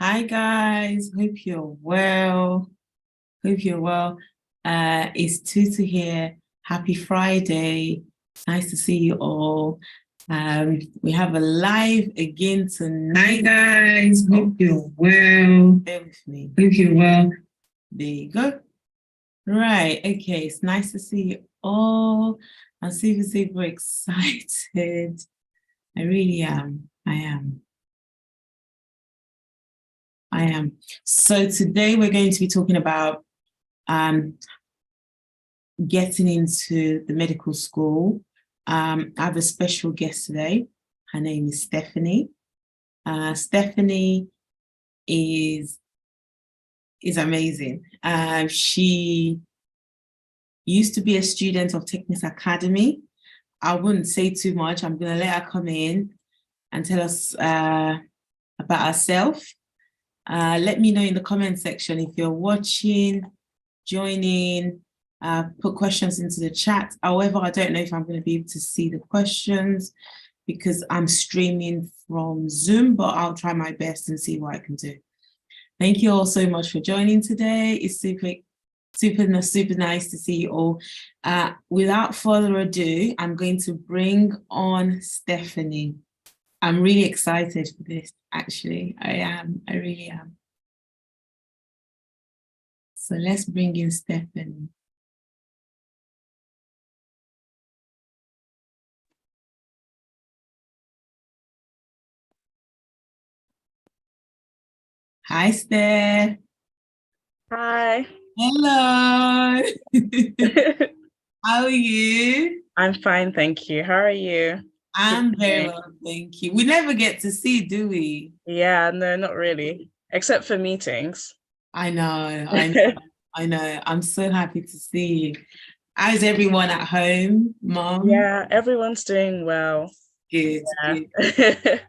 Hi guys, hope you're well. Hope you're well. It's Tutu here. Happy Friday. Nice to see you all. We have a live again tonight. Hi guys, hope you're well. Bear with me. Hope you're well. There you go. Right, okay, it's nice to see you all. I'm super excited. I really am. I am. So today we're going to be talking about getting into the medical school. I have a special guest today. Her name is Stephanie. Stephanie is amazing. She used to be a student of Technics Academy. I wouldn't say too much. I'm going to let her come in and tell us about herself. Let me know in the comment section if you're watching, joining, put questions into the chat. However, I don't know if I'm going to be able to see the questions because I'm streaming from Zoom, but I'll try my best and see what I can do. Thank you all so much for joining today. It's super nice to see you all. Without further ado, I'm going to bring on Stephanie. I'm really excited for this, actually. I really am. So let's bring in Stephanie. Hi, Steph. Hi. Hello. How are you? I'm fine, thank you. How are you? I'm very well, thank you. We never get to see, do we? Yeah, no, not really. Except for meetings. I know. I'm so happy to see you. How's everyone at home, Mom? Yeah, everyone's doing well. Good, Yeah.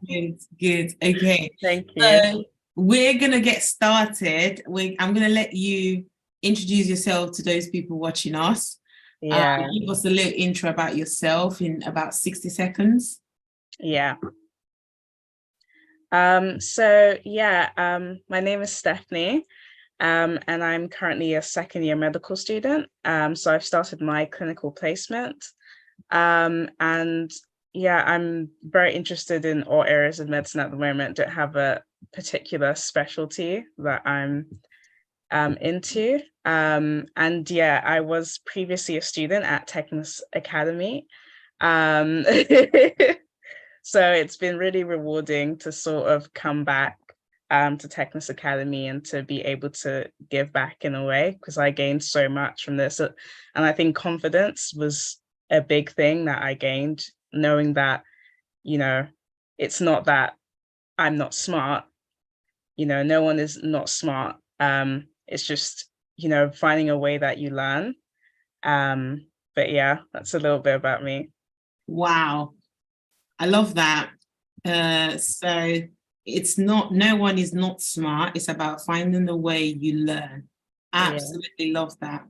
good, good. Okay. Thank you. So we're gonna get started. I'm gonna let you introduce yourself to those people watching us. Yeah. Give us a little intro about yourself in about 60 seconds. Yeah. My name is Stephanie. And I'm currently a second year medical student. So I've started my clinical placement. And yeah, I'm very interested in all areas of medicine at the moment. Don't have a particular specialty that I'm into. And yeah, I was previously a student at Technics Academy. Um, so it's been really rewarding to sort of come back to Technics Academy and to be able to give back in a way, because I gained so much from this. And I think confidence was a big thing that I gained, knowing that, it's not that I'm not smart, no one is not smart. It's just, finding a way that you learn. But yeah, that's a little bit about me. Wow, I love that. So it's not, no one is not smart. It's about finding the way you learn. Yeah. Absolutely love that.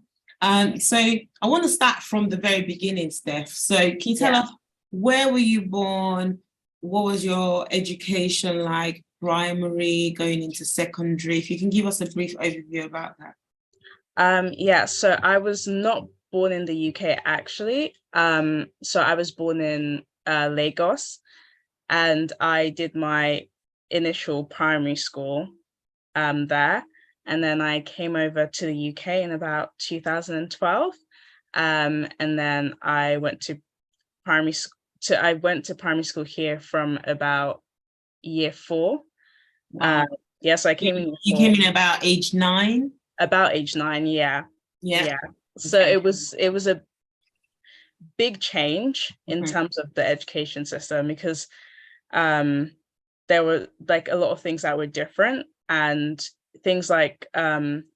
So I want to start from the very beginning, Steph. So can you tell us, where were you born? What was your education like, primary, going into secondary? If you can give us a brief overview about that. So I was not born in the UK actually. So I was born in Lagos, and I did my initial primary school there. And then I came over to the UK in about 2012. And then I went to primary school here from about year 4. Wow. So I came in year You 4, came in about age 9? about age 9, yeah. Yeah. Yeah. So Okay. it was a big change in Mhm. terms of the education system, because um there were like a lot of things that were different, and things like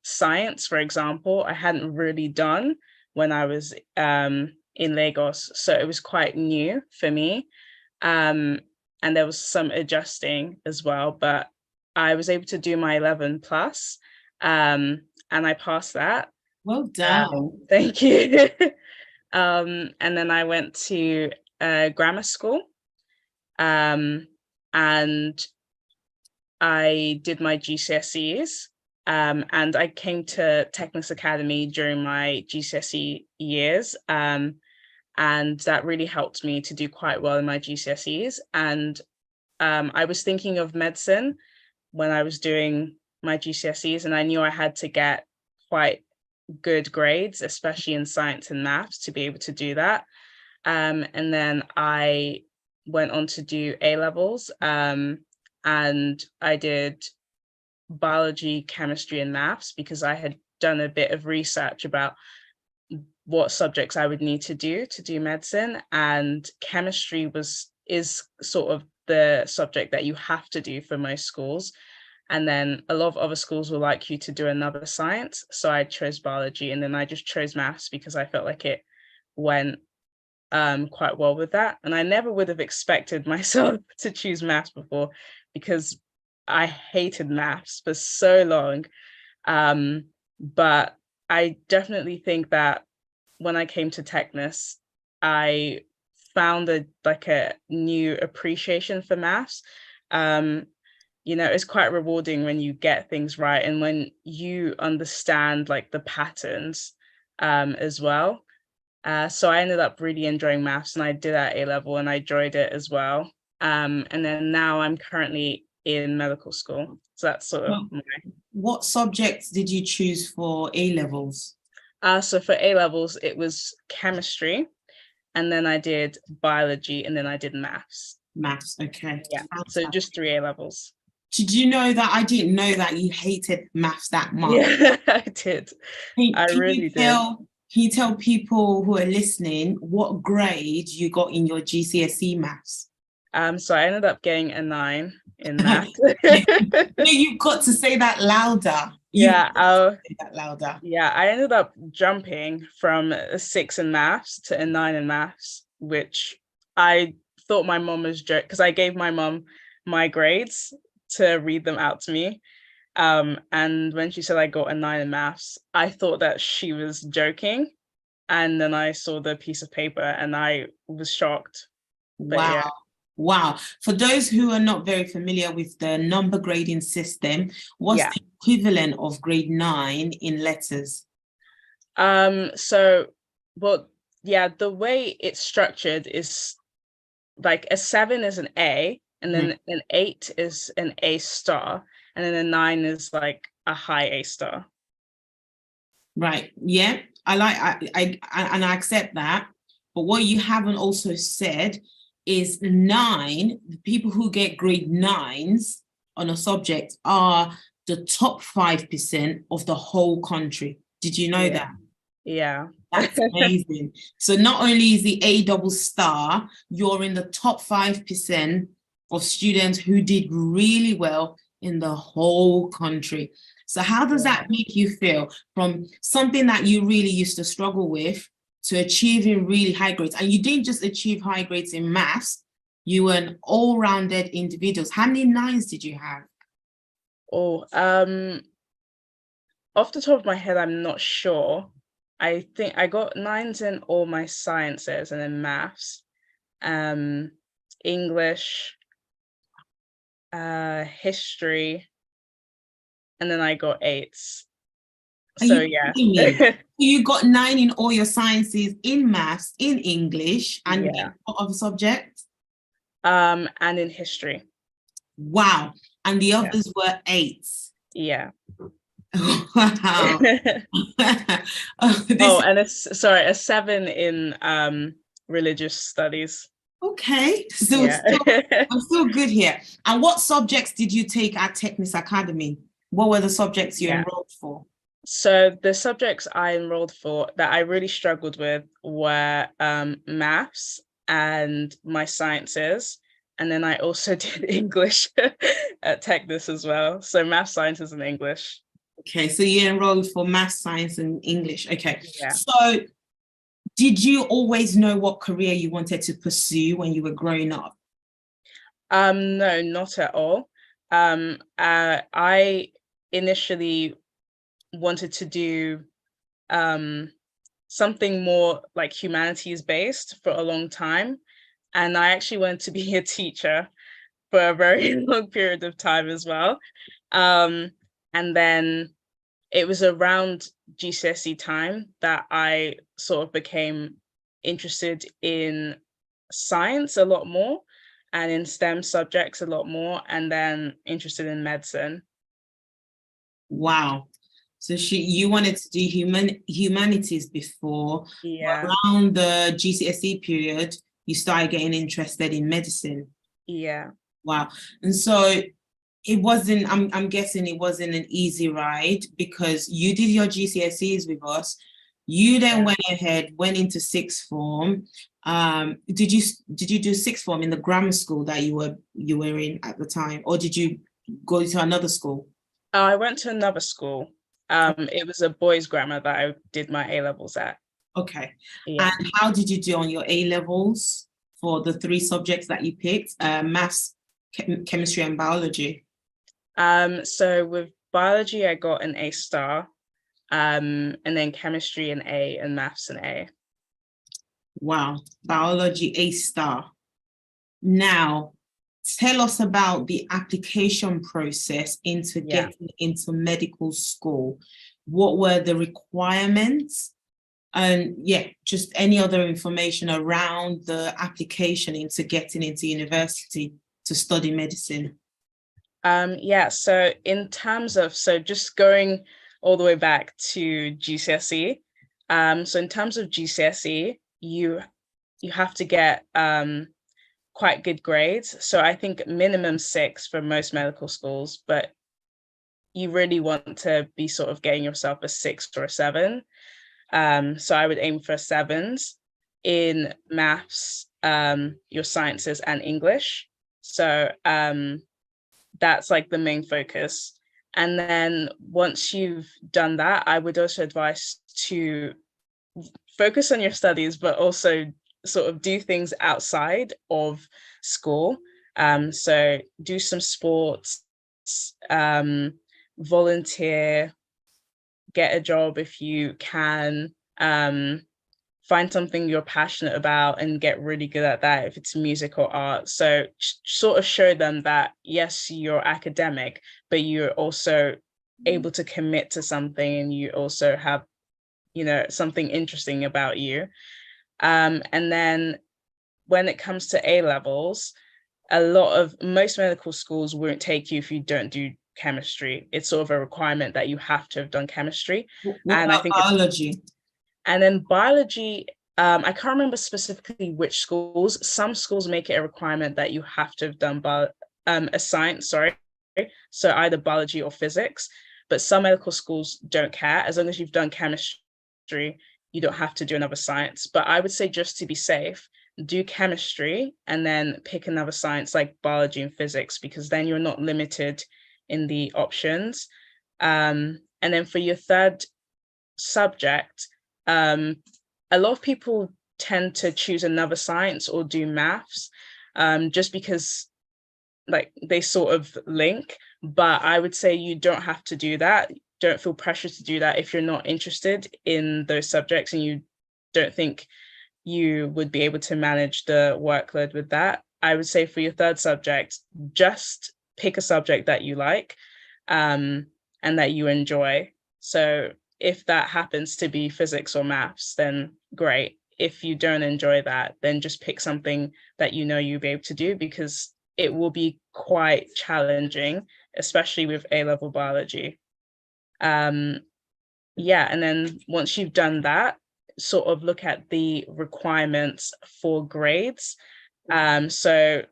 science, for example, I hadn't really done when I was in Lagos, so it was quite new for me. And there was some adjusting as well, but I was able to do my 11 plus, and I passed that. Well done. Thank you. And then I went to grammar school, um, and I did my GCSEs, and I came to Technis Academy during my GCSE years. And that really helped me to do quite well in my GCSEs. And I was thinking of medicine when I was doing my GCSEs, and I knew I had to get quite good grades, especially in science and maths, to be able to do that. And then I went on to do A levels, and I did biology, chemistry, and maths because I had done a bit of research about what subjects I would need to do medicine, and chemistry is sort of the subject that you have to do for most schools. And then a lot of other schools will like you to do another science. So I chose biology, and then I just chose maths because I felt like it went quite well with that. And I never would have expected myself to choose maths before because I hated maths for so long. But I definitely think that when I came to Technis, I found a new appreciation for maths. It's quite rewarding when you get things right and when you understand like the patterns as well. So I ended up really enjoying maths, and I did at A level and I enjoyed it as well. And then now I'm currently in medical school. So that's sort of What subjects did you choose for A levels? So for A levels, it was chemistry, and then I did biology, and then I did maths. Maths, okay. Yeah, so just 3 A levels. Did you know that I didn't know that you hated maths that much? Yeah, I did. I really did. Can you tell people who are listening what grade you got in your GCSE maths? So I ended up getting a 9 in maths. No, you've got to say that louder. Yeah, say that louder. Yeah, I ended up jumping from a 6 in maths to a 9 in maths, which I thought my mom was joking because I gave my mom my grades to read them out to me. And when she said I got a 9 in maths, I thought that she was joking. And then I saw the piece of paper and I was shocked. Wow. Yeah. Wow. For those who are not very familiar with the number grading system, what's the equivalent of grade 9 in letters? The way it's structured is like a 7 is an A, and then an 8 is an A star, and then a 9 is like a high A star. Right. Yeah. I accept that. But what you haven't also said is 9, the people who get grade 9s on a subject are the top 5% of the whole country. Did you know that? Yeah. That's amazing. So not only is the A double star, you're in the top 5% of students who did really well in the whole country. So how does that make you feel from something that you really used to struggle with to achieving really high grades? And you didn't just achieve high grades in maths, you were an all-rounded individual. How many 9s did you have? Off the top of my head, I'm not sure. I think I got 9s in all my sciences and in maths, English, history, and then I got 8s. So yeah. You got 9 in all your sciences, in maths, in English, and what other subjects? And in history. Wow. And the others were 8s. Yeah. Wow. And a 7 in religious studies. Okay, so I'm still good here. And what subjects did you take at Technis Academy? What were the subjects you enrolled for? So the subjects I enrolled for that I really struggled with were maths and my sciences. And then I also did English at Technis as well. So math, sciences, and English. Okay, so you enrolled for math, science, and English. Okay. Yeah. So did you always know what career you wanted to pursue when you were growing up? No, not at all. I initially wanted to do something more like humanities based for a long time. And I actually wanted to be a teacher. for a very long period of time as well. And then it was around GCSE time that I sort of became interested in science a lot more and in STEM subjects a lot more, and then interested in medicine. Wow. So you wanted to do humanities before, but Yeah, around the GCSE period, you started getting interested in medicine. yeah. Wow. And so it wasn't, I'm guessing it wasn't an easy ride because you did your GCSEs with us. You then Yeah. went ahead, went into sixth form. Did you do sixth form in the grammar school that you were in at the time, or did you go to another school? I went to another school. It was a boys' grammar that I did my A levels at. Okay. And Yeah. how did you do on your A levels for the three subjects that you picked? Maths, chemistry, and biology. So with biology, I got an A star, and then chemistry an A, and maths an A. Wow. Biology A star. Now, tell us about the application process into Yeah. getting into medical school. What were the requirements? And yeah, just any other information around the application into getting into university to study medicine. Yeah, so in terms of, so just going all the way back to GCSE, so in terms of GCSE, you have to get quite good grades. So I think minimum 6 for most medical schools, but you really want to be sort of getting yourself a 6 or a 7. So I would aim for 7s in maths, your sciences, and English. So that's like the main focus. And then once you've done that, I would also advise to focus on your studies, but also sort of do things outside of school. So do some sports, um, volunteer, get a job if you can, find something you're passionate about and get really good at that if it's music or art. So sort of show them that yes, you're academic, but you're also able to commit to something, and you also have, something interesting about you. And then when it comes to A levels, most medical schools won't take you if you don't do chemistry. It's sort of a requirement that you have to have done chemistry. What And I about think it's, biology? and then biology, I can't remember specifically which schools. Some schools make it a requirement that you have to have done a science, sorry. So either biology or physics, but some medical schools don't care. As long as you've done chemistry, you don't have to do another science. But I would say, just to be safe, do chemistry and then pick another science like biology and physics, because then you're not limited in the options. And then for your third subject, a lot of people tend to choose another science or do maths, just because like they sort of link. But I would say you don't have to do that. Don't feel pressure to do that if you're not interested in those subjects and you don't think you would be able to manage the workload with that. I would say for your third subject, just pick a subject that you like, and that you enjoy. So if that happens to be physics or maths, then great. If you don't enjoy that, then just pick something that you know you'll be able to do, because it will be quite challenging, especially with A-level biology. Yeah, and then once you've done that, sort of look at the requirements for grades. So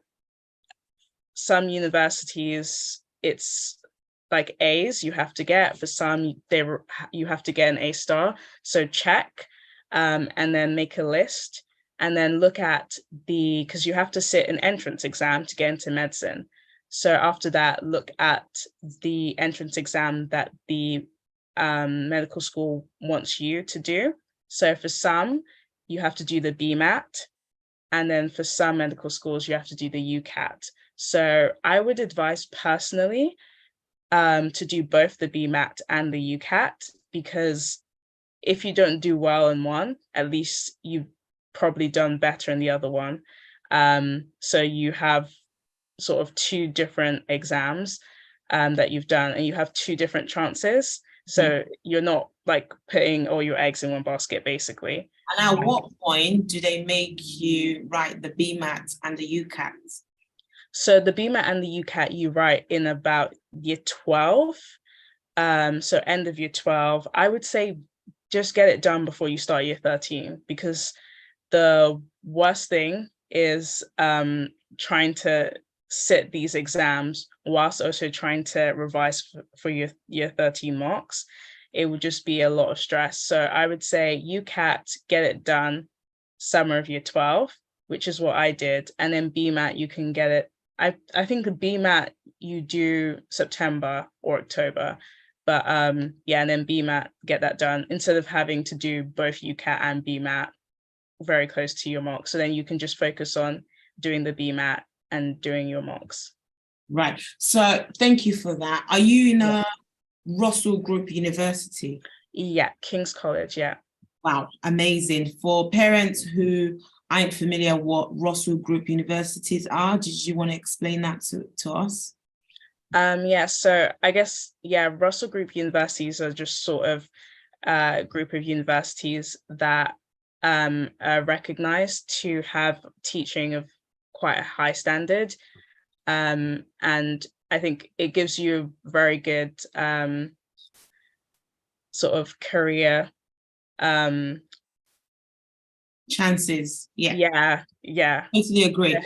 some universities, it's like A's you have to get. For some, you have to get an A star. So check, and then make a list, and then look at because you have to sit an entrance exam to get into medicine. So after that, look at the entrance exam that the medical school wants you to do. So for some, you have to do the BMAT, and then for some medical schools, you have to do the UCAT. So I would advise personally, to do both the BMAT and the UCAT, because if you don't do well in one, at least you've probably done better in the other one. So you have sort of two different exams that you've done, and you have two different chances. So you're not like putting all your eggs in one basket, basically. And at what point do they make you write the BMAT and the UCAT? So the BMAT and the UCAT you write in about year 12. So end of year 12. I would say just get it done before you start year 13, because the worst thing is trying to sit these exams whilst also trying to revise for your year 13 marks. It would just be a lot of stress. So I would say UCAT, get it done summer of year 12, which is what I did. And then BMAT, you can get it. I think the BMAT you do September or October. But yeah, and then BMAT, get that done instead of having to do both UCAT and BMAT very close to your marks. So then you can just focus on doing the BMAT and doing your mocks. Right. So thank you for that. Are you in a Russell Group University? Yeah, King's College, yeah. Wow, amazing. For parents who aren't familiar what Russell Group universities are, did you want to explain that to us? Yeah, so I guess, yeah, Russell Group universities are just sort of a group of universities that are recognized to have teaching of quite a high standard. And I think it gives you very good sort of career chances. Yeah. Totally agree.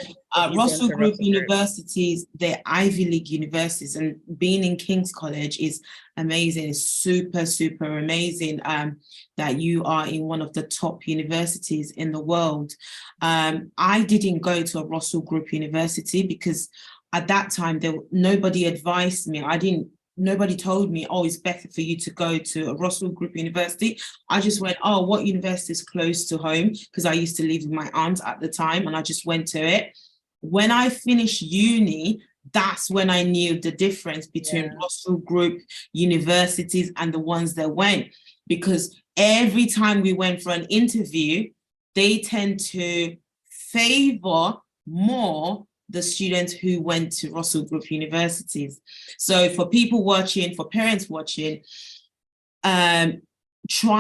Russell Group universities, they're Ivy League universities, and being in King's College is amazing. It's super, super amazing that you are in one of the top universities in the world. I didn't go to a Russell Group university because at that time nobody advised me. Nobody told me, oh, it's better for you to go to a Russell Group University. I just went, oh, what university is close to home? Because I used to live with my aunt at the time, and I just went to it. When I finished uni, that's when I knew the difference between Russell Group universities and the ones that went. Because every time we went for an interview, they tend to favor more the students who went to Russell Group universities. So for people watching, for parents watching, try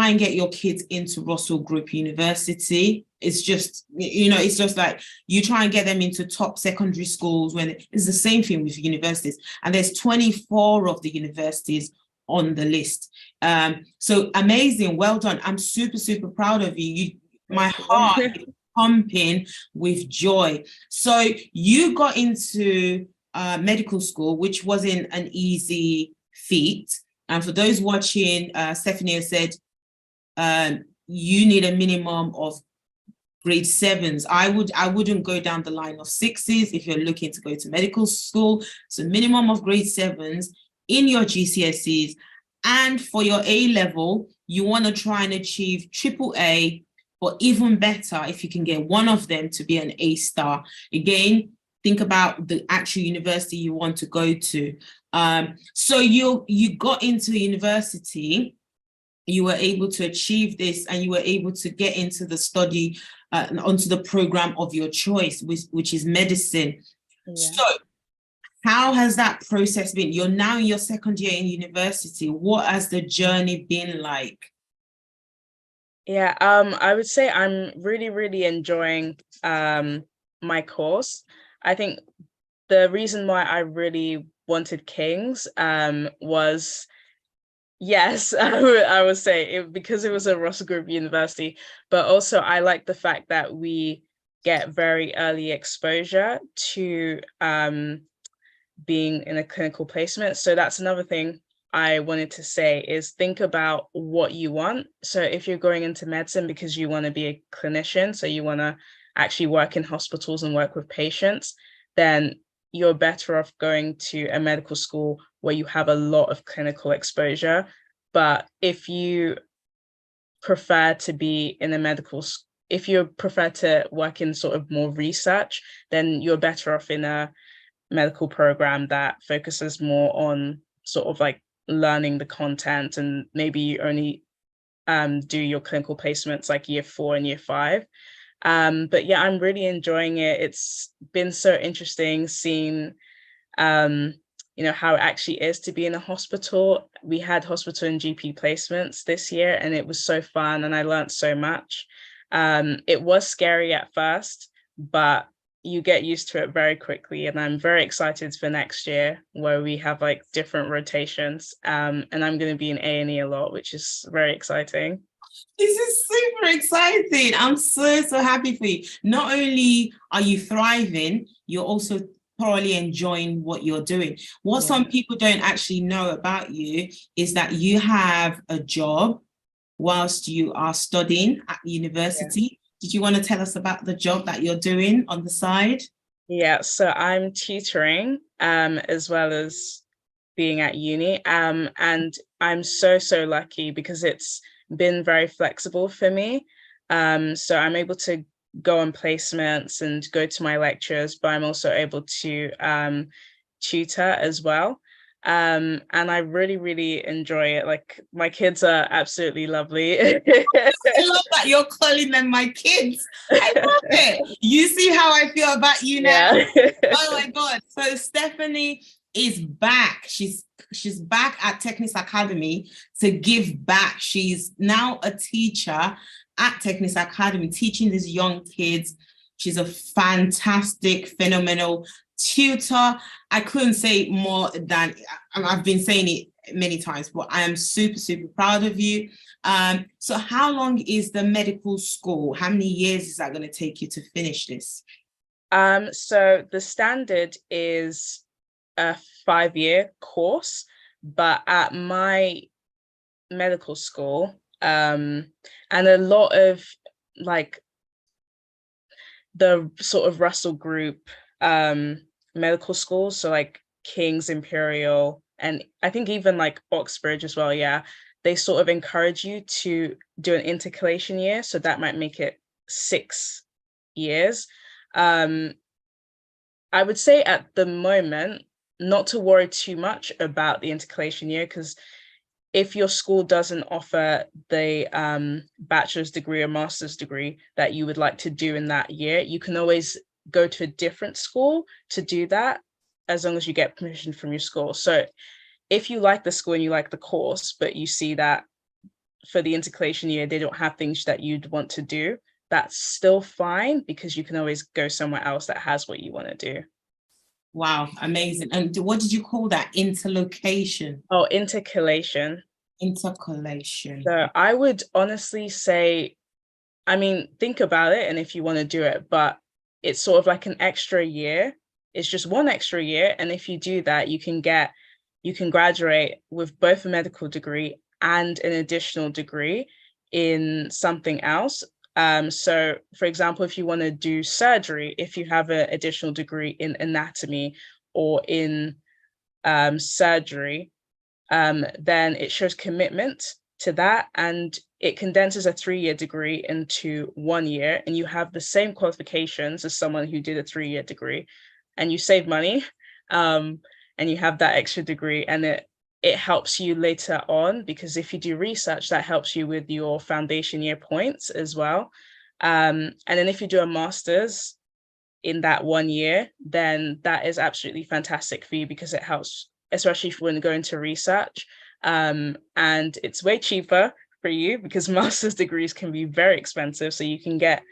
and get your kids into Russell Group University. It's just, it's just like you try and get them into top secondary schools when it's the same thing with universities. And there's 24 of the universities on the list. So amazing, well done. I'm super, super proud of you. My heart pumping with joy. So you got into medical school, which wasn't an easy feat. And for those watching, Stephanie has said you need a minimum of grade 7s. I wouldn't go down the line of 6s if you're looking to go to medical school. So minimum of grade 7s in your GCSEs. And for your A level, you want to try and achieve AAA, or even better, if you can get one of them to be an A star. Again, think about the actual university you want to go to. So you got into university, you were able to achieve this, and you were able to get into the study, onto the program of your choice, which is medicine. Yeah. So how has that process been? You're now in your second year in university. What has the journey been like? Yeah, I would say I'm really, really enjoying my course. I think the reason why I really wanted King's was, yes, I would say because it was a Russell Group University, but also I like the fact that we get very early exposure to being in a clinical placement. So that's another thing I wanted to say is think about what you want. So if you're going into medicine because you want to be a clinician, so you want to actually work in hospitals and work with patients, then you're better off going to a medical school where you have a lot of clinical exposure. But if you prefer to be in a medical school, if you prefer to work in sort of more research, then you're better off in a medical program that focuses more on sort of like learning the content, and maybe you only do your clinical placements like year 4 and year 5. But yeah, I'm really enjoying it. It's been so interesting seeing how it actually is to be in a hospital. We had hospital and GP placements this year, and it was so fun, and I learned so much. It was scary at first, but you get used to it very quickly, and I'm very excited for next year where we have like different rotations. And I'm going to be in A&E a lot, which is very exciting. This is super exciting. I'm so happy for you. Not only are you thriving, you're also thoroughly enjoying what you're doing. What some people don't actually know about you is that you have a job whilst you are studying at university. Did you want to tell us about the job that you're doing on the side? Yeah, so I'm tutoring as well as being at uni. And I'm so lucky because it's been very flexible for me. So I'm able to go on placements and go to my lectures, but I'm also able to tutor as well. And I really enjoy it. Like my kids are absolutely lovely. I love that you're calling them my kids. I love it. You see how I feel about you now? Yeah. Oh my God. So Stephanie is back. She's back at Technics Academy to give back. She's now a teacher at Technics Academy, teaching these young kids. She's a fantastic, phenomenal tutor. I couldn't say more than I've been saying it many times, but I am super proud of you. So how long is the medical school? How many years is that going to take you to finish this? So the standard is a 5-year course, but at my medical school, and a lot of like the sort of Russell Group medical schools, so like King's Imperial, and I think even like Oxbridge as well, yeah, they sort of encourage you to do an intercalation year, so that might make it 6 years. I would say at the moment, not to worry too much about the intercalation year, because if your school doesn't offer the bachelor's degree or master's degree that you would like to do in that year, you can always go to a different school to do that, as long as you get permission from your school. So if you like the school and you like the course, but you see that for the intercalation year, they don't have things that you'd want to do, that's still fine, because you can always go somewhere else that has what you want to do. Wow, amazing. And what did you call that? Interlocation? Oh, intercalation. Intercalation. So I would honestly say, I mean, think about it, and if you want to do it, but it's sort of like an extra year. It's just one extra year. And if you do that, you can graduate with both a medical degree and an additional degree in something else. So for example, if you want to do surgery, if you have an additional degree in anatomy or in surgery, then it shows commitment to that, and it condenses a 3-year degree into 1 year, and you have the same qualifications as someone who did a 3-year degree, and you save money, and you have that extra degree, and it helps you later on, because if you do research, that helps you with your foundation year points as well. And then if you do a master's in that 1 year, then that is absolutely fantastic for you, because it helps, especially if you want to go into research. And it's way cheaper for you, because master's degrees can be very expensive. So you can get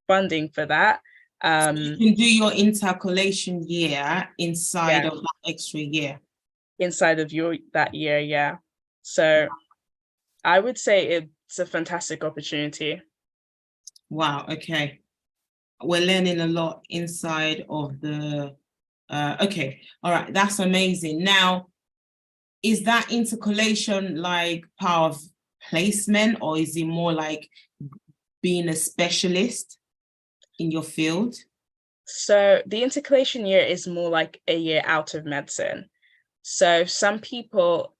funding for that. So you can do your intercalation year inside of that extra year. Inside of that year, yeah. So I would say it's a fantastic opportunity. Wow, okay. We're learning a lot inside of the okay, all right, that's amazing. Now, is that intercalation like part of placement, or is it more like being a specialist in your field? So the intercalation year is more like a year out of medicine. So some people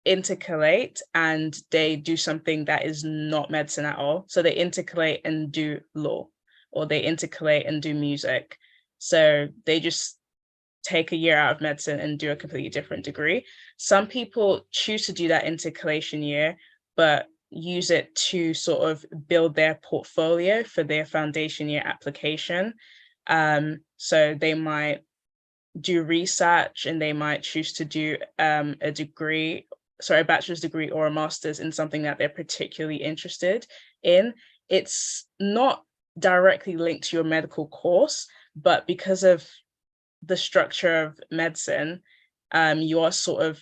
intercalate and they do something that is not medicine at all. So they intercalate and do law, or they intercalate and do music. So they just take a year out of medicine and do a completely different degree. Some people choose to do that intercalation year, but use it to sort of build their portfolio for their foundation year application. So they might do research, and they might choose to do a bachelor's degree or a master's in something that they're particularly interested in. It's not directly linked to your medical course, but because of the structure of medicine, you are sort of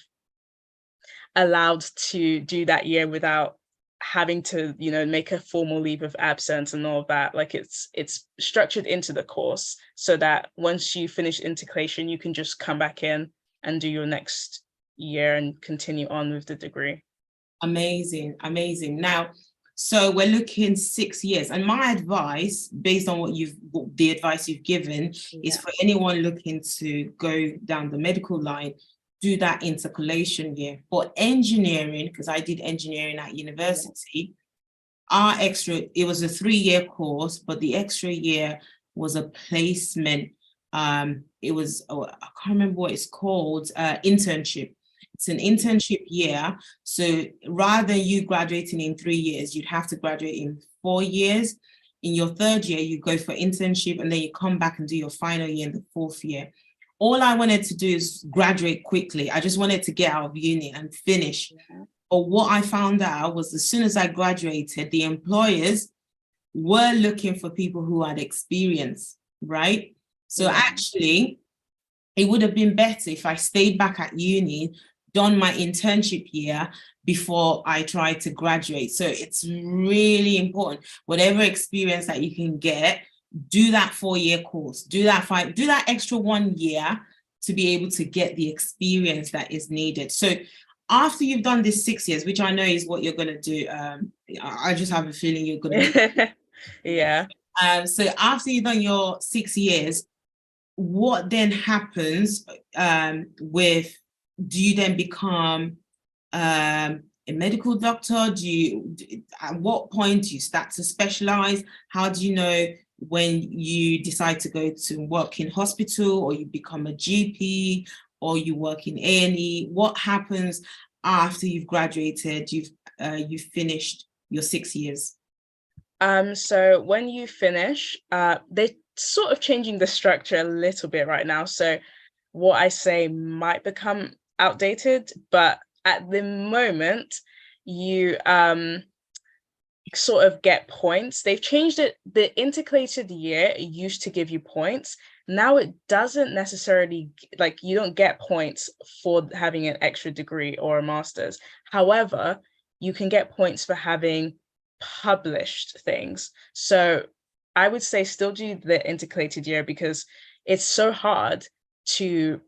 allowed to do that year without having to, make a formal leave of absence and all of that. Like it's structured into the course so that once you finish integration, you can just come back in and do your next year and continue on with the degree. Amazing. Now, so we're looking 6 years, and my advice, based on the advice you've given, is for anyone looking to go down the medical line, do that intercalation year. For engineering, because I did engineering at university, it was a 3-year course, but the extra year was a placement. It was, I can't remember what it's called, internship. It's an internship year. So rather than you graduating in 3 years, you'd have to graduate in 4 years. In your 3rd year, you go for internship, and then you come back and do your final year in the 4th year. All I wanted to do is graduate quickly. I just wanted to get out of uni and finish. But what I found out was, as soon as I graduated, the employers were looking for people who had experience, right? So actually, it would have been better if I stayed back at uni, done my internship year before I tried to graduate. So it's really important, whatever experience that you can get, do that 4-year course, do that extra 1 year to be able to get the experience that is needed. So after you've done this 6 years, which I know is what you're going to do, I just have a feeling you're going to yeah. So after you've done your 6 years, what then happens do you then become a medical doctor? At what point do you start to specialize? How do you know when you decide to go to work in hospital, or you become a GP, or you work in A&E? What happens after you've graduated, you've finished your 6 years? So when you finish, they're sort of changing the structure a little bit right now. So what I say might become outdated, but at the moment, you sort of get points. They've changed it. The integrated year used to give you points. Now it doesn't necessarily, like, you don't get points for having an extra degree or a master's. However, you can get points for having published things. So I would say still do the integrated year, because it's so hard to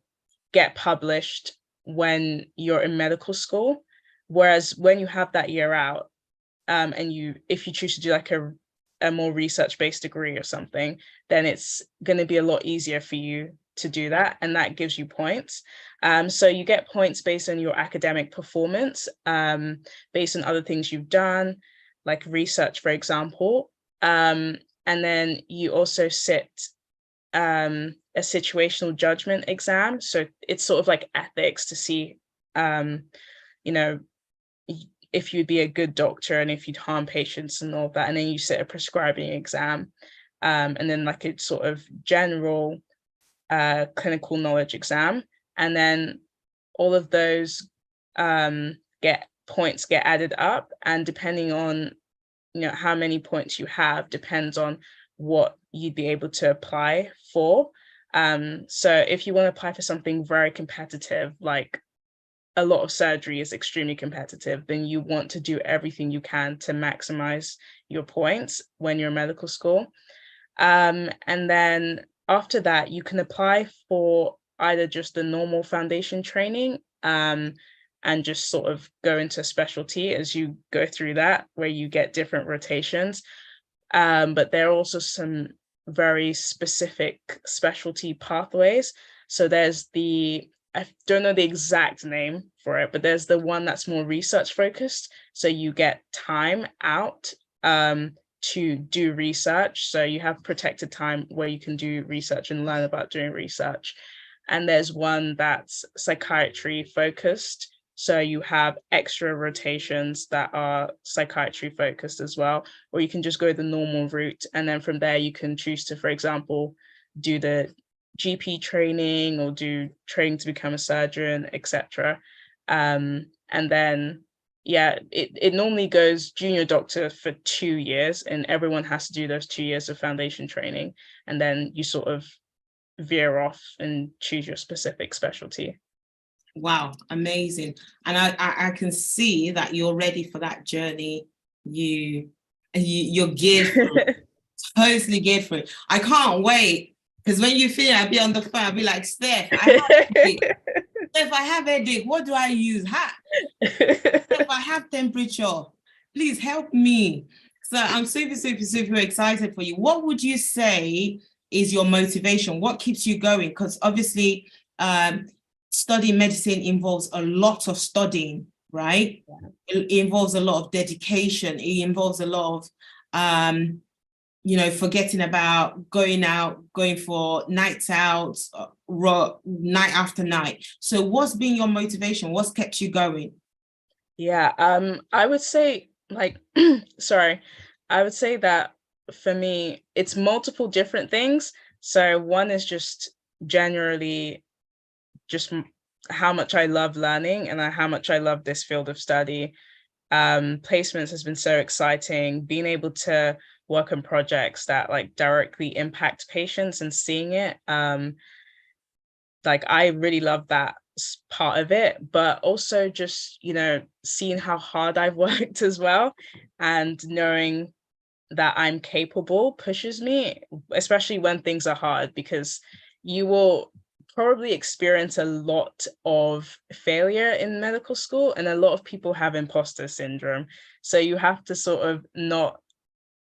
get published when you're in medical school. Whereas when you have that year out, and if you choose to do like a more research-based degree or something, then it's going to be a lot easier for you to do that, and that gives you points. So you get points based on your academic performance, based on other things you've done, like research, for example. And then you also sit a situational judgment exam. So it's sort of like ethics to see, if you'd be a good doctor and if you'd harm patients and all that. And then you sit a prescribing exam, and then like a sort of general clinical knowledge exam. And then all of those points get added up, and depending on how many points you have depends on what you'd be able to apply for. So if you want to apply for something very competitive, like a lot of surgery is extremely competitive, then you want to do everything you can to maximize your points when you're in medical school. And then after that, you can apply for either just the normal foundation training, and just sort of go into a specialty as you go through that, where you get different rotations. But there are also some very specific specialty pathways. So there's I don't know the exact name for it, but there's the one that's more research focused. So you get time out to do research. So you have protected time where you can do research and learn about doing research. And there's one that's psychiatry focused. So you have extra rotations that are psychiatry focused as well, or you can just go the normal route. And then from there, you can choose to, for example, do the GP training or do training to become a surgeon, etc. And then, yeah, it normally goes junior doctor for 2 years, and everyone has to do those 2 years of foundation training. And then you sort of veer off and choose your specific specialty. Wow, amazing. And I can see that you're ready for that journey. You're geared for it. Totally geared for it. I can't wait. Because when you feel I'll be on the phone, I'll be like, Steph, Steph, I have headache. What do I use? Steph, I have temperature. Please help me. So I'm super, super, super excited for you. What would you say is your motivation? What keeps you going? Because obviously, studying medicine involves a lot of studying, right? Yeah. It involves a lot of dedication. It involves a lot of, forgetting about going out, going for nights out, night after night. So what's been your motivation? What's kept you going? Yeah, I would say sorry, I would say that for me, it's multiple different things. So one is just generally just how much I love learning and how much I love this field of study. Placements has been so exciting, being able to work on projects that like directly impact patients and seeing it. I really love that part of it, but also just, seeing how hard I've worked as well, and knowing that I'm capable pushes me, especially when things are hard, because you will probably experience a lot of failure in medical school, and a lot of people have imposter syndrome. So you have to sort of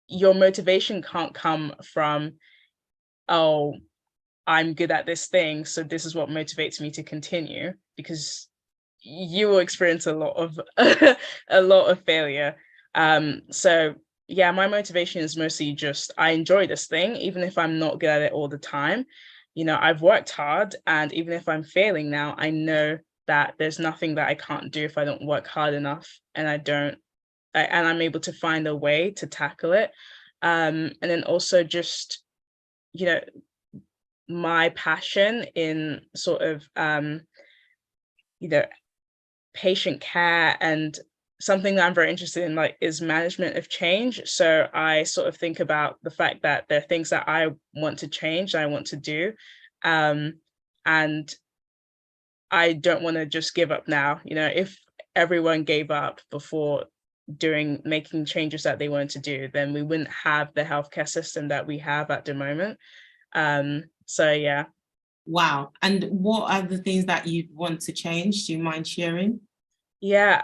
your motivation can't come from, oh, I'm good at this thing, so this is what motivates me to continue, because you will experience a lot of a lot of failure. So yeah, my motivation is mostly just I enjoy this thing, even if I'm not good at it all the time. I've worked hard, and even if I'm failing now, I know that there's nothing that I can't do if I don't work hard enough, and I'm able to find a way to tackle it. And then also just, my passion in sort of, patient care, and something that I'm very interested in, is management of change. So I sort of think about the fact that there are things that I want to change, I want to do, and I don't want to just give up now. If everyone gave up before making changes that they wanted to do, then we wouldn't have the healthcare system that we have at the moment. So yeah. Wow. And what are the things that you want to change? Do you mind sharing? Yeah,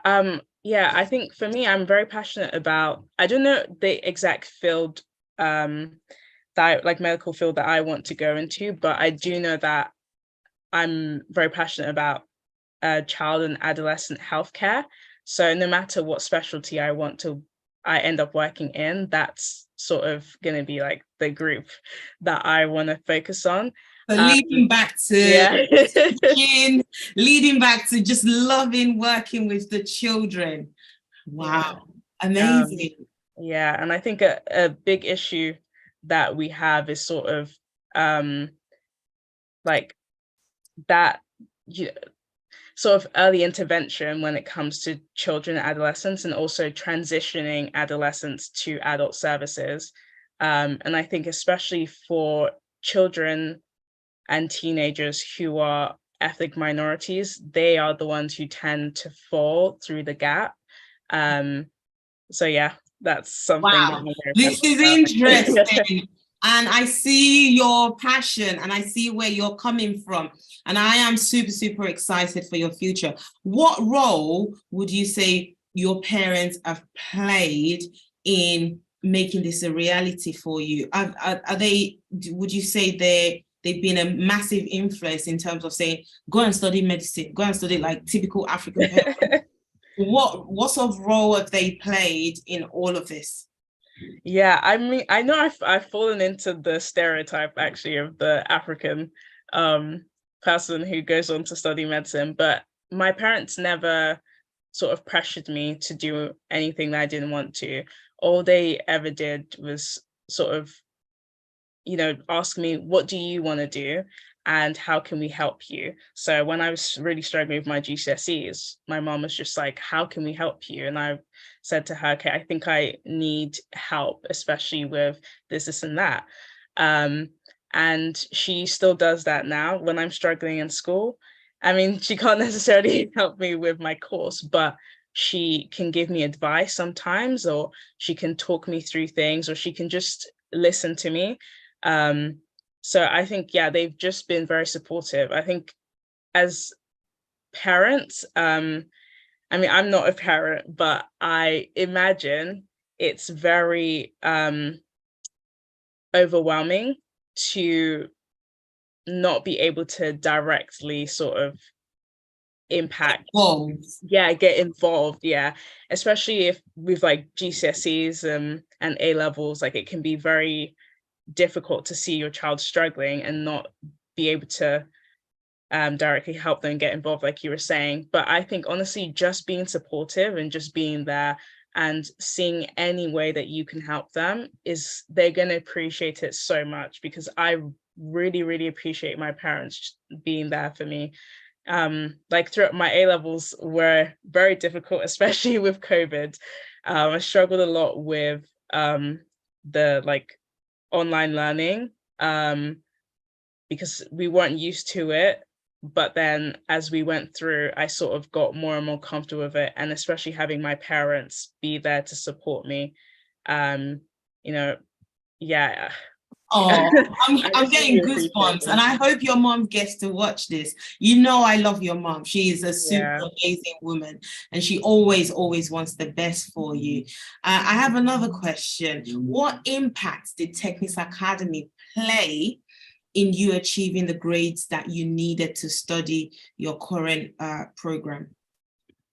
I think for me, I'm very passionate about, I don't know the exact field, medical field that I want to go into, but I do know that I'm very passionate about child and adolescent healthcare. So no matter what specialty I end up working in, that's sort of going to be like the group that I want to focus on. So leading back to teaching, leading back to just loving working with the children. Wow, amazing. Yeah, and I think a big issue that we have is sort of that sort of early intervention when it comes to children and adolescents, and also transitioning adolescents to adult services. And I think especially for children and teenagers who are ethnic minorities, they are the ones who tend to fall through the gap. So yeah, that's something. Wow, this is interesting. And I see your passion, and I see where you're coming from. And I am super, super excited for your future. What role would you say your parents have played in making this a reality for you? Would you say they've been a massive influence in terms of saying, go and study medicine, go and study like typical African parents? What sort of role have they played in all of this? Yeah, I mean, I know I've fallen into the stereotype actually of the African person who goes on to study medicine, but my parents never sort of pressured me to do anything that I didn't want to. All they ever did was sort of, ask me, what do you want to do? And how can we help you? So when I was really struggling with my GCSEs, my mom was just like, how can we help you? And I said to her, okay, I think I need help, especially with this and that. Um, and she still does that now when I'm struggling in school. I mean, she can't necessarily help me with my course, but she can give me advice sometimes, or she can talk me through things, or she can just listen to me. So I think, yeah, they've just been very supportive. I think as parents, I mean, I'm not a parent, but I imagine it's very overwhelming to not be able to directly sort of impact, Well, get involved, especially if with like GCSEs and A levels, like it can be very difficult to see your child struggling and not be able to directly help them get involved, like you were saying. But I think honestly, just being supportive and just being there and seeing any way that you can help them, they're going to appreciate it so much, because I really, really appreciate my parents being there for me. Like throughout my A levels were very difficult, especially with COVID. I struggled a lot with the like online learning, because we weren't used to it. But then as we went through, I sort of got more and more comfortable with it. And especially having my parents be there to support me. Um, you know, yeah. oh, I I'm just getting really appreciate goosebumps, and them. I hope your mom gets to watch this. You know, I love your mom. She is a super Yeah. amazing woman, and she always, always wants the best for you. I have another question. What impact did Technics Academy play in you achieving the grades that you needed to study your current program?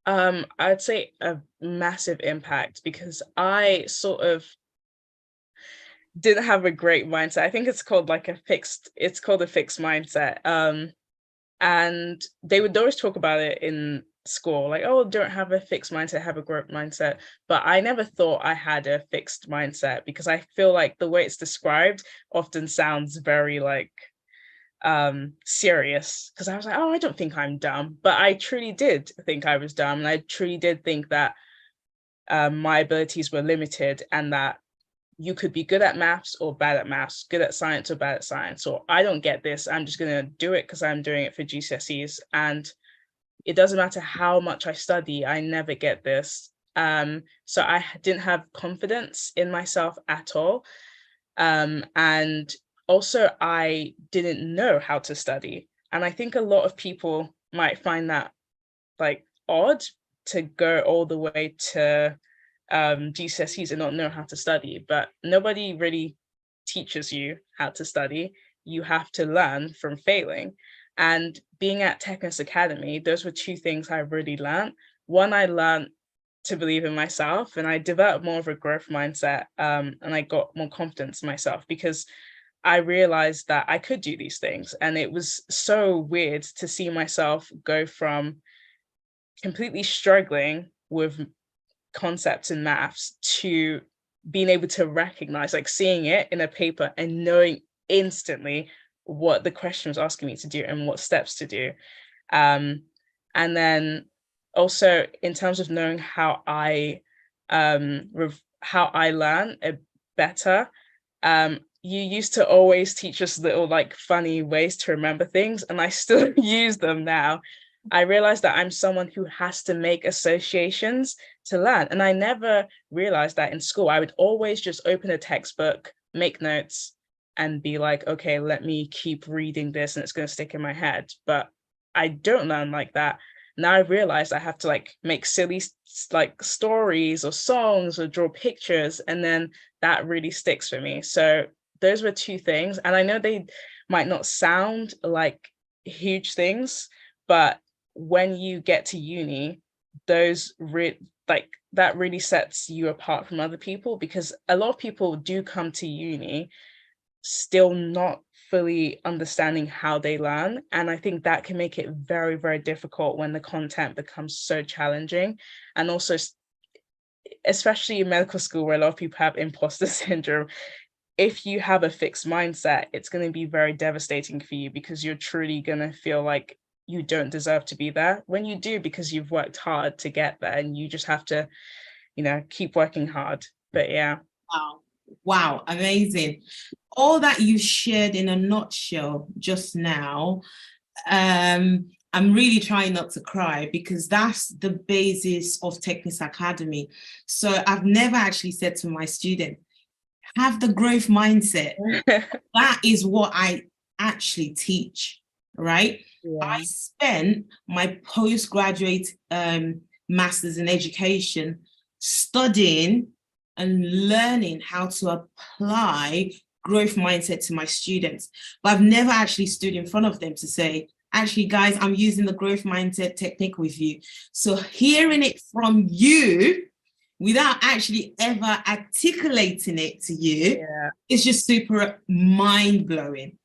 I'd say a massive impact, because I sort of didn't have a great mindset. I think it's called a fixed mindset. And they would always talk about it in school, like, oh, don't have a fixed mindset, have a growth mindset. But I never thought I had a fixed mindset, because I feel like the way it's described often sounds very like serious, because I was like, oh, I don't think I'm dumb, but I truly did think I was dumb, and I truly did think that my abilities were limited, and that you could be good at maths or bad at maths, good at science or bad at science, or I don't get this, I'm just going to do it because I'm doing it for GCSEs, and it doesn't matter how much I study, I never get this. So I didn't have confidence in myself at all. And also, I didn't know how to study. And I think a lot of people might find that like odd, to go all the way to GCSEs and not know how to study, but nobody really teaches you how to study. You have to learn from failing. And being at Technics Academy, those were two things I really learned. One, I learned to believe in myself, and I developed more of a growth mindset, and I got more confidence in myself, because I realized that I could do these things. And it was so weird to see myself go from completely struggling with concepts in maths to being able to recognize, like seeing it in a paper and knowing instantly what the question was asking me to do and what steps to do. Um, and then also in terms of knowing how I learn it better. You used to always teach us little like funny ways to remember things, and I still use them now. I realized that I'm someone who has to make associations to learn. And I never realized that in school. I would always just open a textbook, make notes, and be like, okay, let me keep reading this and it's going to stick in my head. But I don't learn like that. Now I realized I have to like make silly like stories or songs or draw pictures, and then that really sticks for me. So those were two things. And I know they might not sound like huge things, but when you get to uni, like that really sets you apart from other people, because a lot of people do come to uni still not fully understanding how they learn. And I think that can make it very, very difficult when the content becomes so challenging. And also, especially in medical school, where a lot of people have imposter syndrome, if you have a fixed mindset, it's going to be very devastating for you, because you're truly going to feel like you don't deserve to be there when you do, because you've worked hard to get there, and you just have to, keep working hard. But yeah. Wow. Wow, amazing. All that you shared in a nutshell just now, I'm really trying not to cry, because that's the basis of Technics Academy. So I've never actually said to my student, have the growth mindset. That is what I actually teach, right? Yeah. I spent my postgraduate master's in education studying and learning how to apply growth mindset to my students. But I've never actually stood in front of them to say, actually, guys, I'm using the growth mindset technique with you. So hearing it from you without actually ever articulating it to you, it's just super mind-blowing.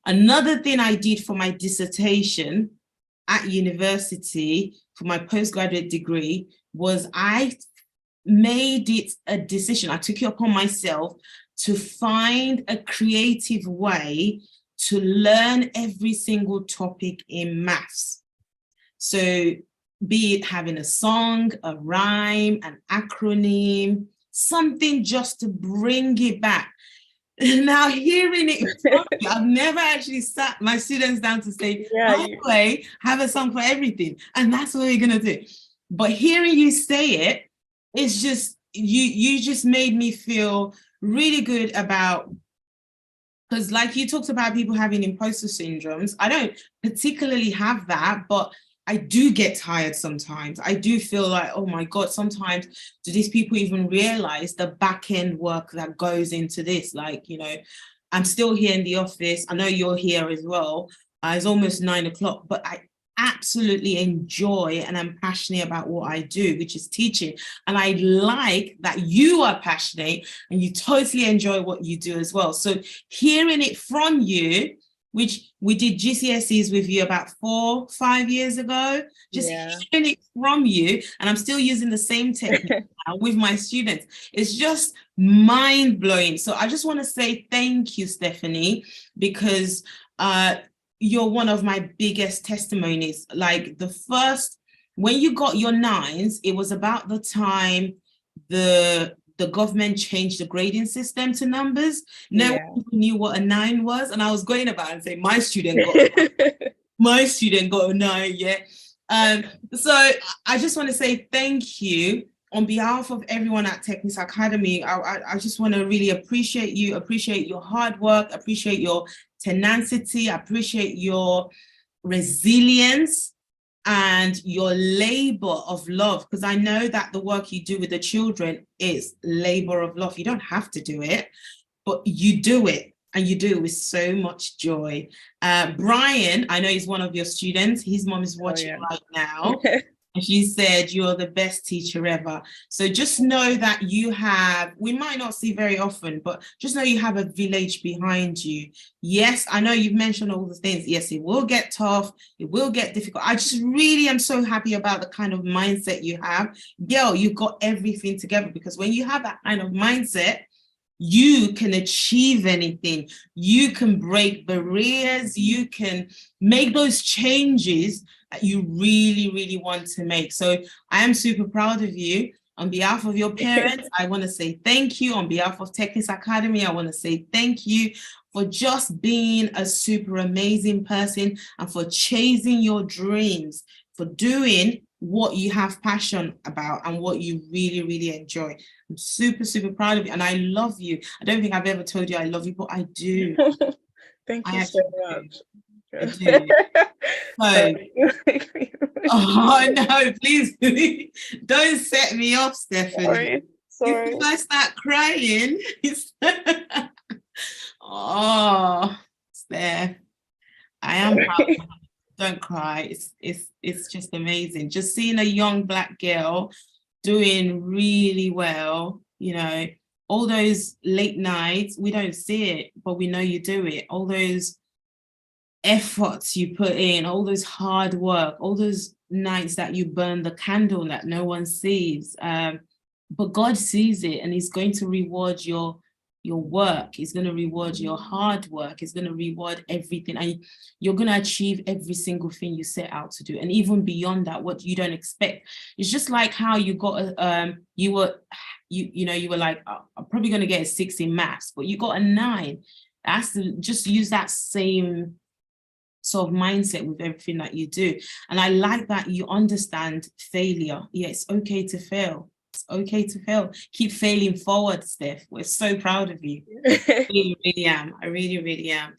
Another thing I did for my dissertation at university for my postgraduate degree was I made it a decision. I took it upon myself to find a creative way to learn every single topic in maths. So be it having a song, a rhyme, an acronym, something just to bring it back. Now, hearing it from you, I've never actually sat my students down to say, by the way, have a song for everything. And that's what we're going to do. But hearing you say it, it's just, you just made me feel really good about, because like you talked about people having imposter syndromes. I don't particularly have that, but I do get tired sometimes. I do feel like, oh my God, sometimes do these people even realize the back end work that goes into this? Like, I'm still here in the office. I know you're here as well. It's almost 9 o'clock, but I absolutely enjoy and I'm passionate about what I do, which is teaching. And I like that you are passionate and you totally enjoy what you do as well. So hearing it from you, which we did GCSEs with you about 4-5 years ago, just hearing it from you, and I'm still using the same technique now with my students. It's just mind-blowing. So I just want to say thank you, Stephanie, because you're one of my biggest testimonies. Like when you got your 9s, it was about the time the government changed the grading system to numbers. No one knew what a 9 was. And I was going about and saying, my student got a 9, So I just want to say thank you on behalf of everyone at Technics Academy. I just want to really appreciate you, appreciate your hard work, appreciate your tenacity, appreciate your resilience and your labor of love, because I know that the work you do with the children is labor of love. You don't have to do it, but you do it, and you do it with so much joy. Brian, I know he's one of your students. His mom is watching right now. And she said, you're the best teacher ever. So just know that we might not see very often, but just know you have a village behind you. Yes, I know you've mentioned all the things. Yes, it will get tough. It will get difficult. I just really am so happy about the kind of mindset you have. Girl, you've got everything together, because when you have that kind of mindset, you can achieve anything. You can break barriers. You can make those changes that you really, really want to make. So I am super proud of you. On behalf of your parents, I want to say thank you. On behalf of Technics Academy, I want to say thank you for just being a super amazing person and for chasing your dreams, for doing what you have passion about and what you really, really enjoy. I'm super, super proud of you, and I love you. I don't think I've ever told you I love you, but I do. Thank you so much. I do. So, oh no, please don't set me off, Stephanie. Sorry. If I start crying, oh, Steph, I am proud. Don't cry. It's just amazing. Just seeing a young Black girl doing really well, all those late nights, we don't see it, but we know you do it. All those efforts you put in, all those hard work, all those nights that you burn the candle that no one sees. But God sees it, and he's going to reward your work. He's going to reward your hard work. He's going to reward everything, and you're going to achieve every single thing you set out to do, and even beyond that, what you don't expect. It's just like how you got you were like, I'm probably going to get a 6 in maths, but you got a 9. That's just use that same sort of mindset with everything that you do. And I like that you understand failure. Yeah, it's okay to fail. It's okay to fail. Keep failing forward, Steph. We're so proud of you. I really, really am. I really, really am.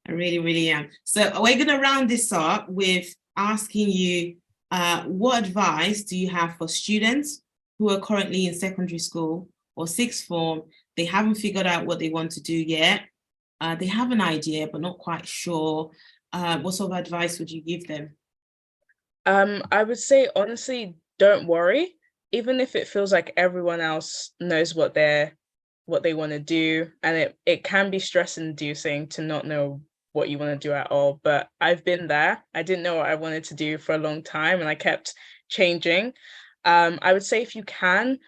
I really, really am. So we're going to round this up with asking you, what advice do you have for students who are currently in secondary school or sixth form? They haven't figured out what they want to do yet. They have an idea, but not quite sure. What sort of advice would you give them? I would say, honestly, don't worry. Even if it feels like everyone else knows what they want to do, and it can be stress inducing to not know what you want to do at all. But I've been there. I didn't know what I wanted to do for a long time, and I kept changing. I would say, if you can,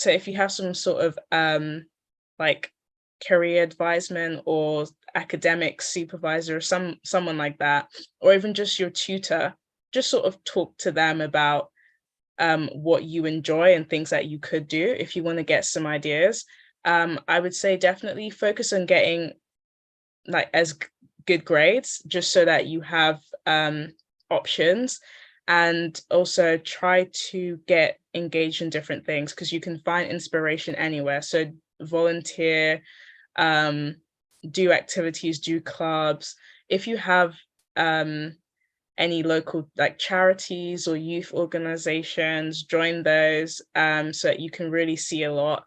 if you have some sort of like career advisement or academic supervisor or someone like that, or even just your tutor, just sort of talk to them about what you enjoy and things that you could do if you want to get some ideas. I would say definitely focus on getting like as good grades, just so that you have options, and also try to get engaged in different things, because you can find inspiration anywhere. So volunteer, do activities, do clubs. If you have any local like charities or youth organizations, join those, so that you can really see a lot.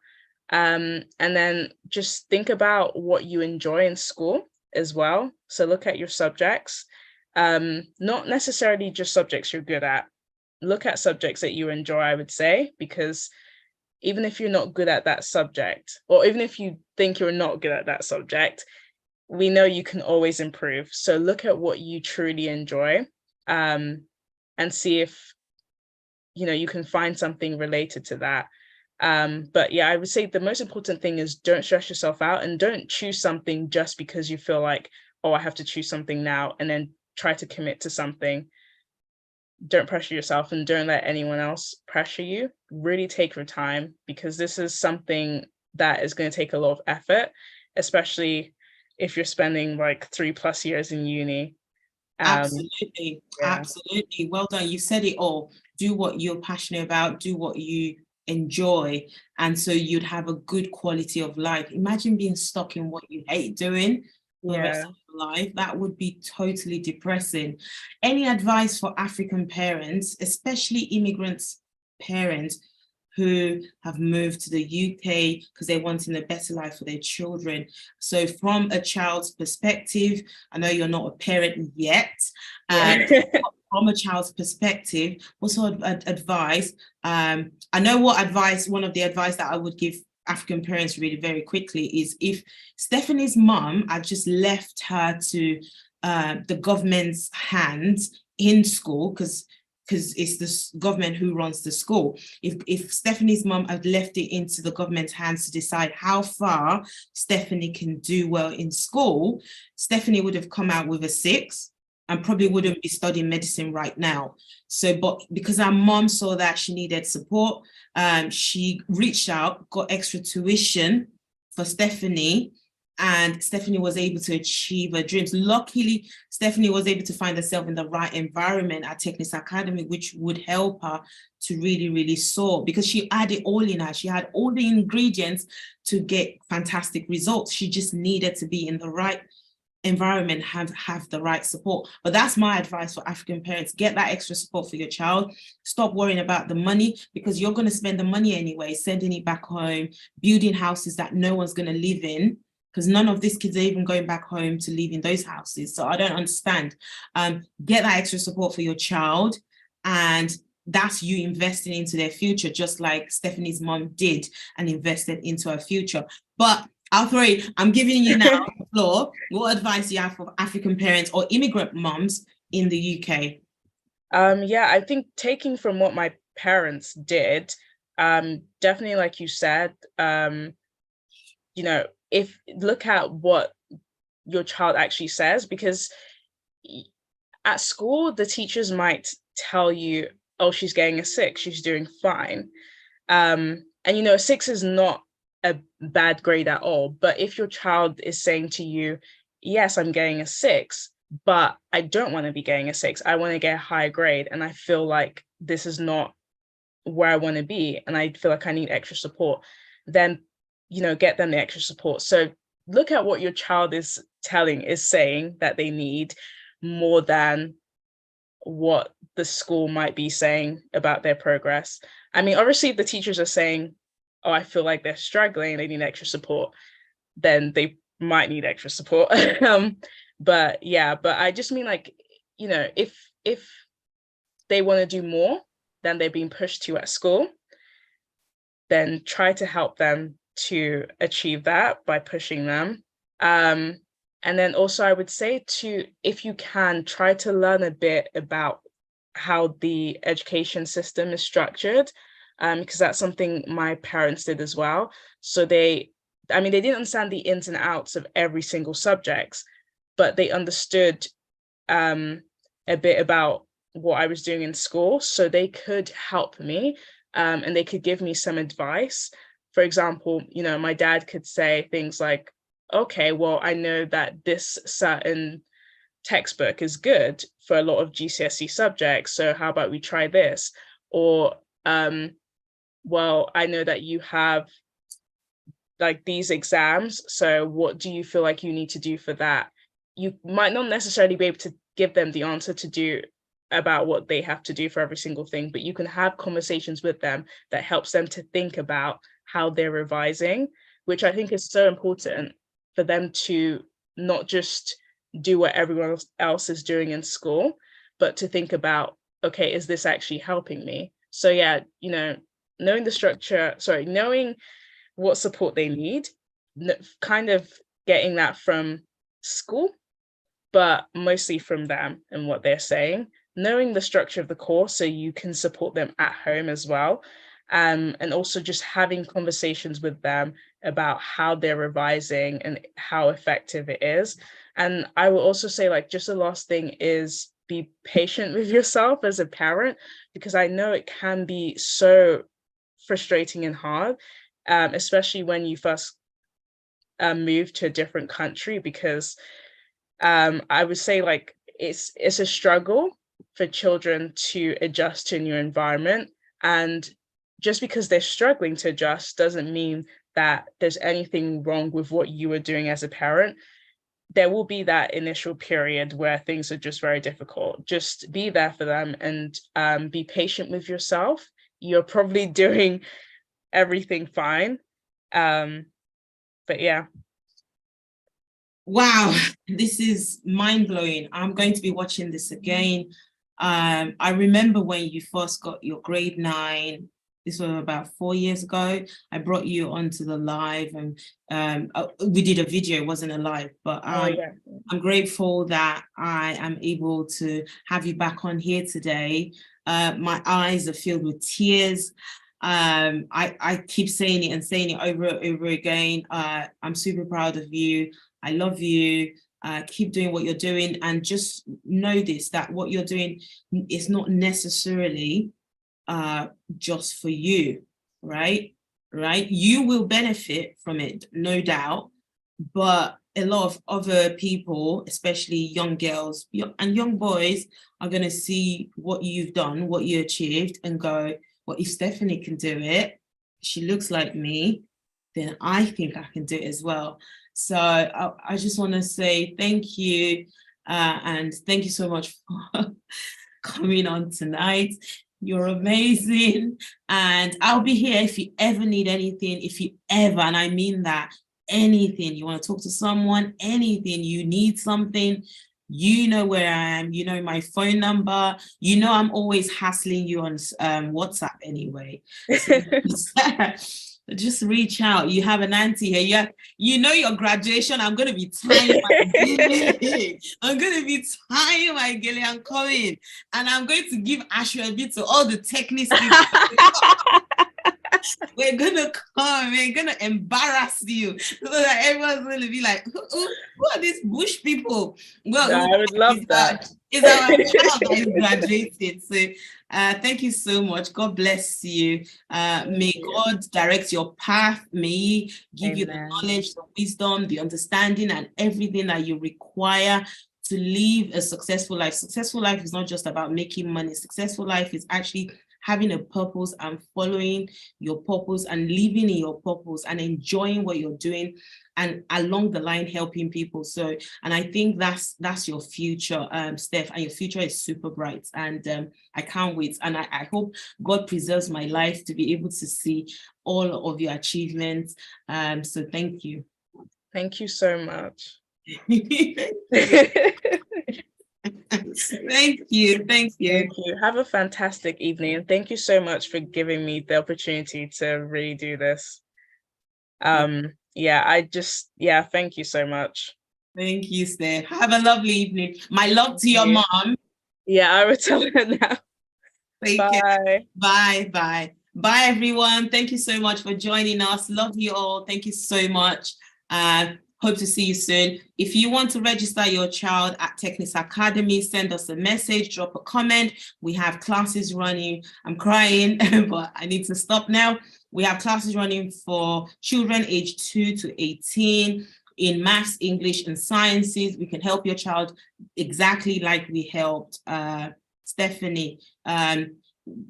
And then just think about what you enjoy in school as well. So look at your subjects, not necessarily just subjects you're good at. Look at subjects that you enjoy, I would say, because even if you're not good at that subject, or even if you think you're not good at that subject, we know you can always improve. So look at what you truly enjoy, and see if you can find something related to that. But yeah, I would say the most important thing is don't stress yourself out, and don't choose something just because you feel like, oh, I have to choose something now, and then try to commit to something. Don't pressure yourself, and don't let anyone else pressure you. Really take your time, because this is something that is going to take a lot of effort, especially if you're spending like 3+ years in uni. Absolutely. Yeah. Absolutely. Well done. You said it all. Do what you're passionate about, do what you enjoy, and so you'd have a good quality of life. Imagine being stuck in what you hate doing for the rest of your life. That would be totally depressing. Any advice for African parents, especially immigrants parents who have moved to the UK because they're wanting a better life for their children? So from a child's perspective, I know you're not a parent yet, from a child's perspective, what sort of advice? I know one of the advice that I would give African parents really very quickly is, if Stephanie's mum had just left her to the government's hands in school, because it's the government who runs the school. If Stephanie's mum had left it into the government's hands to decide how far Stephanie can do well in school, Stephanie would have come out with a 6 and probably wouldn't be studying medicine right now. So, but because our mom saw that she needed support, she reached out, got extra tuition for Stephanie, and Stephanie was able to achieve her dreams. Luckily, Stephanie was able to find herself in the right environment at Technics Academy, which would help her to really, really soar, because she had it all in her. She had all the ingredients to get fantastic results. She just needed to be in the right environment, have the right support. But that's my advice for African parents. Get that extra support for your child. Stop worrying about the money, because you're going to spend the money anyway, sending it back home, building houses that no one's going to live in, because none of these kids are even going back home to live in those houses. So I don't understand. Get that extra support for your child, and that's you investing into their future, just like Stephanie's mom did and invested into her future. But I'm giving you now the floor. What advice do you have for African parents or immigrant moms in the UK? Yeah, I think taking from what my parents did, definitely like you said, if look at what your child actually says, because at school, the teachers might tell you, oh, she's getting a 6, she's doing fine. And a 6 is not a bad grade at all. But if your child is saying to you, yes, I'm getting a 6, but I don't want to be getting a 6, I want to get a higher grade, and I feel like this is not where I want to be, and I feel like I need extra support, then get them the extra support. So look at what your child is saying that they need, more than what the school might be saying about their progress. I mean, obviously, if the teachers are saying, oh, I feel like they're struggling, they need extra support, then they might need extra support. But I just mean, like, if they want to do more than they're being pushed to at school, then try to help them to achieve that by pushing them. And then also, I would say if you can, try to learn a bit about how the education system is structured, because that's something my parents did as well. So they didn't understand the ins and outs of every single subject, but they understood a bit about what I was doing in school, so they could help me, and they could give me some advice. For example, my dad could say things like, okay, well, I know that this certain textbook is good for a lot of GCSE subjects, so how about we try this? Or, well, I know that you have like these exams, so what do you feel like you need to do for that? You might not necessarily be able to give them the answer to do about what they have to do for every single thing, but you can have conversations with them that helps them to think about how they're revising, which I think is so important for them to not just do what everyone else is doing in school, but to think about, okay, is this actually helping me? So yeah, knowing the structure, knowing what support they need, kind of getting that from school, but mostly from them and what they're saying, knowing the structure of the course so you can support them at home as well. And also just having conversations with them about how they're revising and how effective it is. And I will also say, like, just the last thing is be patient with yourself as a parent, because I know it can be so frustrating and hard, especially when you first move to a different country, because I would say, like, it's a struggle for children to adjust to a new environment. And just because they're struggling to adjust doesn't mean that there's anything wrong with what you were doing as a parent. There will be that initial period where things are just very difficult. Just be there for them and be patient with yourself. You're probably doing everything fine. But yeah. Wow, this is mind-blowing. I'm going to be watching this again. I remember when you first got your grade 9, this was about 4 years ago. I brought you onto the live, and we did a video, it wasn't a live, but Yeah. I'm grateful that I am able to have you back on here today. My eyes are filled with tears. I keep saying it and saying it over and over again. I'm super proud of you. I love you. Keep doing what you're doing, and just know this, that what you're doing is not necessarily just for you, right? You will benefit from it, no doubt, but a lot of other people, especially young girls and young boys, are going to see what you've done, what you achieved, and go, well, if Stephanie can do it, she looks like me, then I think I can do it as well. So I just want to say thank you, and thank you so much for coming on tonight. You're amazing, and I'll be here if you ever need anything, if you ever, and I mean that, anything, you want to talk to someone, anything, you need something, You know where I am. You know my phone number. You know I'm always hassling you on WhatsApp anyway. So just reach out. You have an auntie here. You know your graduation. I'm going to be tying my gilly. I'm going to be tying my gilly. I'm coming. And I'm going to give Ashwebi to all the techniques. We're gonna come, we're gonna embarrass you so that everyone's gonna be like, who are these bush people? Well, I would love that. It's our child that is graduated. So thank you so much. God bless you. May God direct your path. May He give you the knowledge, the wisdom, the understanding, and everything that you require to live a successful life. Successful life is not just about making money. Successful life is actually having a purpose and following your purpose and living in your purpose and enjoying what you're doing and along the line helping people. So, and I think that's your future, Steph, and your future is super bright, and I can't wait. And I hope God preserves my life to be able to see all of your achievements. So thank you. Thank you so much. Thank you. Thank you. Have a fantastic evening, and thank you so much for giving me the opportunity to really do this. Thank you so much. Thank you, Steph. Have a lovely evening. My love to your mom. Yeah, I will tell her now. Bye. Bye, everyone. Thank you so much for joining us. Love you all. Thank you so much. Hope to see you soon. If you want to register your child at Technics Academy, send us a message, drop a comment. We have classes running. I'm crying, but I need to stop now. We have classes running for children aged 2 to 18 in maths, English, and sciences. We can help your child exactly like we helped Stephanie,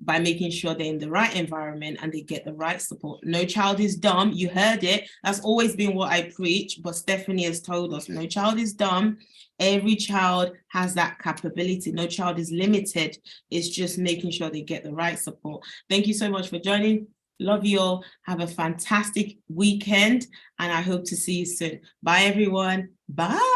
by making sure they're in the right environment and they get the right support. No child is dumb. You heard it. That's always been what I preach, but Stephanie has told us no child is dumb. Every child has that capability. No child is limited. It's just making sure they get the right support. Thank you so much for joining. Love you all. Have a fantastic weekend, and I hope to see you soon. Bye, everyone. Bye.